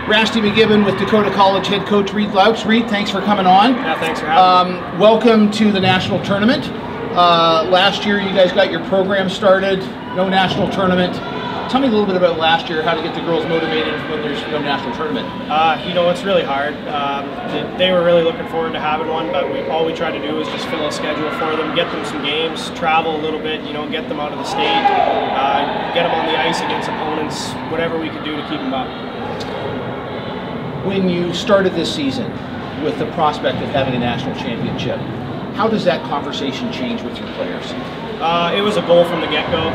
Rasty McGibbon with Dakota College head coach Reed Loucks. Reed, thanks for coming on. Yeah, thanks for having me. Welcome to the national tournament. Last year you guys got your program started, no national tournament. Tell me a little bit about last year, how to get the girls motivated when there's no national tournament. It's really hard. They were really looking forward to having one, but all we tried to do was just fill a schedule for them, get them some games, travel a little bit, get them out of the state, get them on the ice against opponents, whatever we could do to keep them up. When you started this season with the prospect of having a national championship, how does that conversation change with your players? It was a goal from the get-go.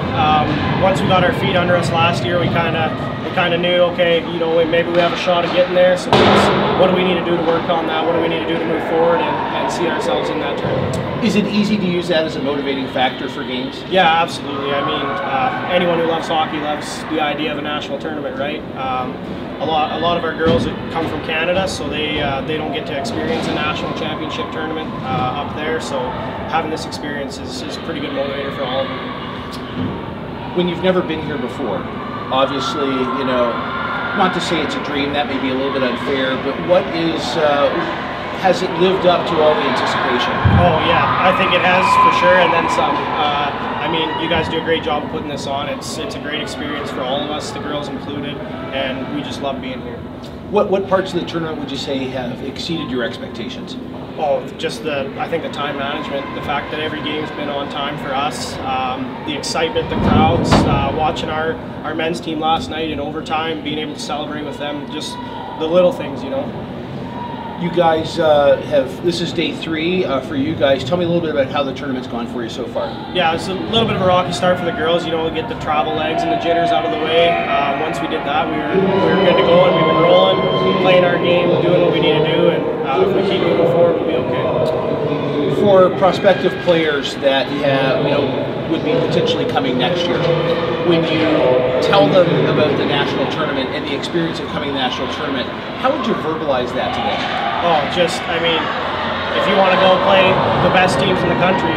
Once we got our feet under us last year, we kind of knew, okay, maybe we have a shot at getting there. So what do we need to do to work on that? What do we need to do to move forward and see ourselves in that tournament? Is it easy to use that as a motivating factor for games? Yeah, absolutely. I mean, anyone who loves hockey loves the idea of a national tournament, right? A lot of our girls come from Canada, so they don't get to experience a national championship tournament up there. So having this experience is a pretty good motivator for all of them. When you've never been here before, obviously, not to say it's a dream, that may be a little bit unfair, but has it lived up to all the anticipation? Oh yeah, I think it has for sure, and then some. I mean, you guys do a great job of putting this on. It's a great experience for all of us, the girls included, and we just love being here. What parts of the tournament would you say have exceeded your expectations? Oh, just I think the time management, the fact that every game's been on time for us, the excitement, the crowds, watching our men's team last night in overtime, being able to celebrate with them, just the little things, You guys this is day 3 for you guys. Tell me a little bit about how the tournament's gone for you so far. Yeah, it's a little bit of a rocky start for the girls. We get the travel legs and the jitters out of the way. Once we did that, we were good to go, and we've been rolling, playing our game, doing what we need to do, and if we keep moving forward, we'll be okay. For prospective players that would be potentially coming next year, when you tell them about the national tournament and the experience of coming to the national tournament, how would you verbalize that to them? Oh, if you want to go play the best teams in the country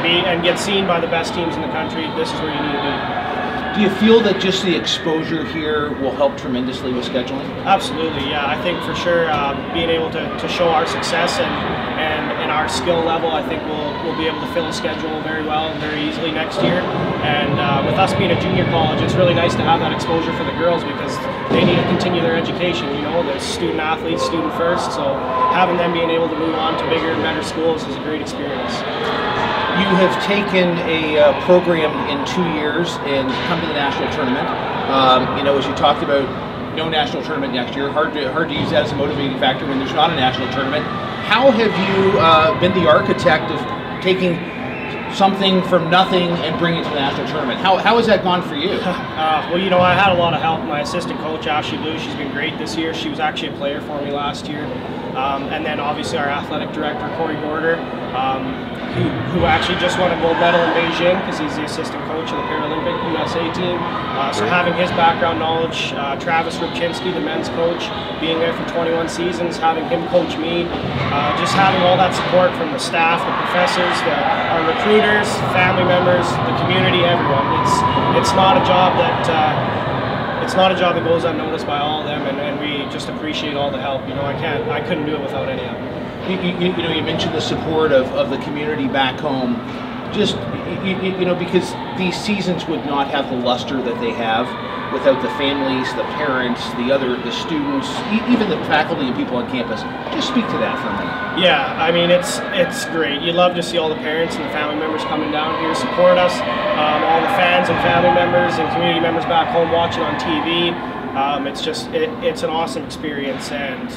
and get seen by the best teams in the country, this is where you need to be. Do you feel that just the exposure here will help tremendously with scheduling? Absolutely, yeah. I think for sure being able to show our success and our skill level, I think we'll be able to fill a schedule very well and very easily next year. And with us being a junior college, it's really nice to have that exposure for the girls because they need to continue their education. They're student athletes, student first, so having them being able to move on to bigger and better schools is a great experience. You have taken a program in 2 years and come to the national tournament. As you talked about, no national tournament next year. Hard to use that as a motivating factor when there's not a national tournament. How have you been the architect of taking something from nothing and bringing it to the national tournament? How has that gone for you? I had a lot of help. My assistant coach, ACHA, she's been great this year. She was actually a player for me last year. And then obviously our athletic director, Corey Gorder, who actually just won a gold medal in Beijing because he's the assistant coach of the Paralympic USA team. So having his background knowledge, Travis Rybczynski, the men's coach, being there for 21 seasons, having him coach me, just having all that support from the staff, the professors, our recruiters, family members, the community, everyone. It's not a job that goes unnoticed by all of them, and we just appreciate all the help. I couldn't do it without any of them. You mentioned the support of the community back home. Just because these seasons would not have the luster that they have without the families, the parents, the students, even the faculty and people on campus. Just speak to that for a minute. Yeah, I mean it's great. You love to see all the parents and the family members coming down here to support us. All the fans and family members and community members back home watching on TV. It's an awesome experience, and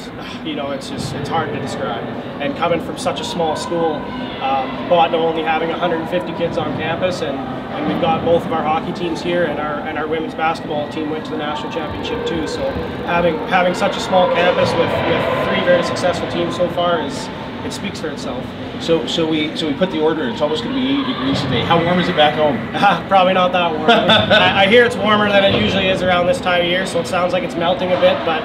it's hard to describe. And coming from such a small school, but only having 150 kids on campus, and we've got both of our hockey teams here, and our women's basketball team went to the national championship too. So having such a small campus with 3 very successful teams so far it speaks for itself. So we put the order in. It's almost going to be 80 degrees today. How warm is it back home? Probably not that warm. I hear it's warmer than it usually is around this time of year, so it sounds like it's melting a bit, but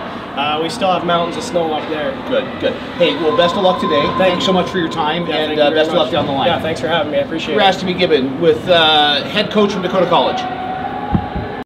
we still have mountains of snow up there. Good. Hey, well, best of luck today. Thanks so much for your time, and best of luck down the line. Yeah, thanks for having me. I appreciate it. Rasty McGibbon with head coach from Dakota College.